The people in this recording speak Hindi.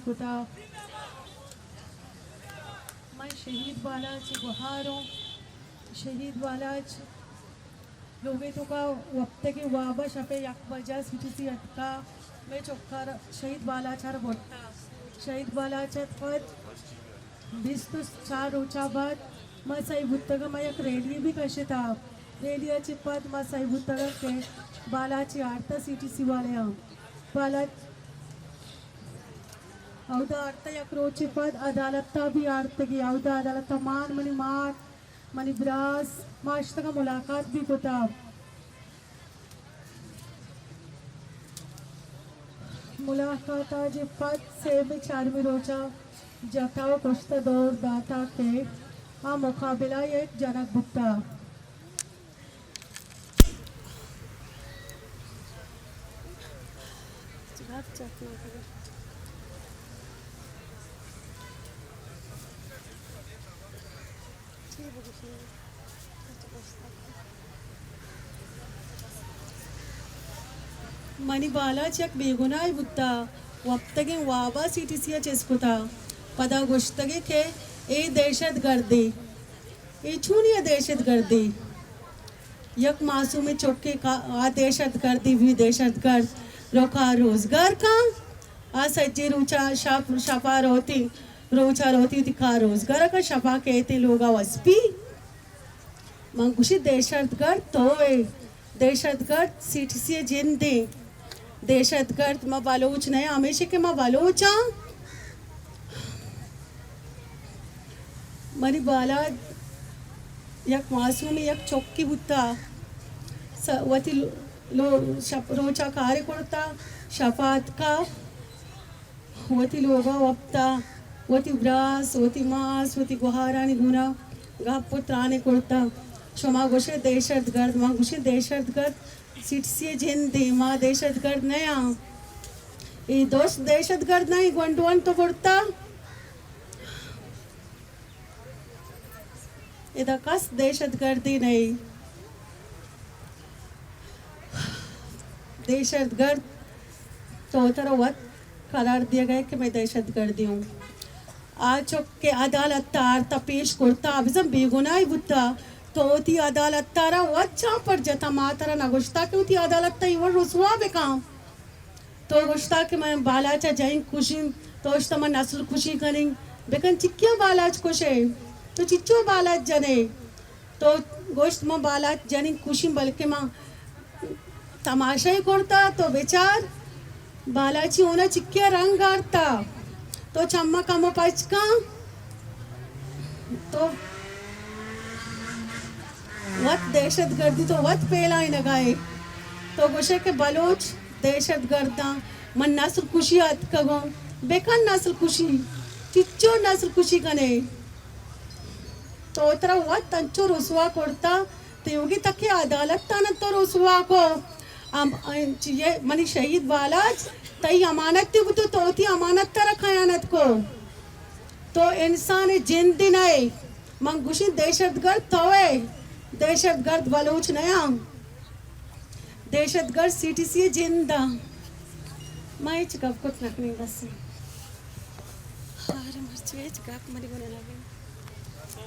कुता मैं शहीद बालाच गुहारों शहीद बालाच लोगे तो का वक्त के वाबा शपे यक वजह सिटी अटका मैं चौकार शहीद बालाचार बोलता शहीद बालाचार पद 24 रोचा बाद मैं सही बुत्तगा मैं एक रेडियो भी कशे था रेडियोचे पद मैं सही बुत्तगा के बालाची आर्ता सिटी वाले हम बाला औदा अर्थ एक रोचे पद अदालत भी आर्त की औदा अदालत मान मनी ब्रास माश्त का मुलाकात भी होता मुलाकात आज पद से भी 4 रोजा जताओ कुश्ता दौर दाता के आ मुकाबला एक जनक बुत्ता मनी बाला चक बेगुनाय बुत्ता वक्तगे वाबा सीटीसीया चेस्कुता पदा गुश्तगे के ए दहशत गर्दी ए छूनिया दहशत गर्दी यक मासूम चौके का आ दहशत गर्दी भी दहशत गर्द रोका रोजगार का आ सज्जे रुचा शपा रोती दिखा रोजगार का शपा कहते लोगा वस्पी मंगुशी दहशत गर्द तो दहशत गर्द सीटीसी जिंदे दहशत गर्द माँ बालोच नहीं हमेशा के माँ बालोचा मरी बाला यक मासूम यक चौकी बुत्ता वती रोचा कार्य करता शपात का वती लोगा वक्ता वती ब्रास वती मास वती गुहारानी गुना गापुत्राने करता क्षमा घोषे दहशत गर्द माँ घोषे दहशत गर्द सिटसी जिंदे माँ दहशत गर्द नया ये दोस्त दहशत गर्द नहीं गुंडवन तो पड़ता इधर कस दहशत गर्दी नहीं दहशत गर्द तो तरह वत करार दिया गया कि मैं दहशत गर्दी हूँ आज के अदालत तार तपेश करता अभिजम बेगुनाही बुत्ता तो ती अदालत तारा वच्चा पर जता मातरा नगुश्ता के ती अदालत ता इवर रुसवा बेकाम तो गुश्ता के मैं बालाचा जाइन खुशी तो इश्तमा नस्ल खुशी करें बेकन चिक्किया बालाच खुशे तो चिच्चो बालाच जने तो गोश्त में बालाच जने खुशी बल्कि माँ तमाशा ही करता तो बेचार बालाची होना चिक्किया रंग गाड़ता तो चम्मा कम पचका तो वत दहशत गर्दी तो वत पेला ही लगाए तो गुशे के बलोच दहशत गर्दा मन नस्ल खुशी आत कगो बेकन नस्ल खुशी चिच्चो नस्ल खुशी कने तो उतरा वत तंचो रुसवा करता तो योगी तक की अदालत तान तो रुसवा को ये मनी शहीद बालाज तई अमानत थी वो तो ती अमानत तरह खयानत को तो इंसान जिंदी नहीं मंगुशी दहशतगर्द तोए दहशतगर्द बलूच नया दहशतगर्द सीटीसी जिंदा मैं चिकप कुछ नकनी बस हार मर्ची चिकप मरी को लगे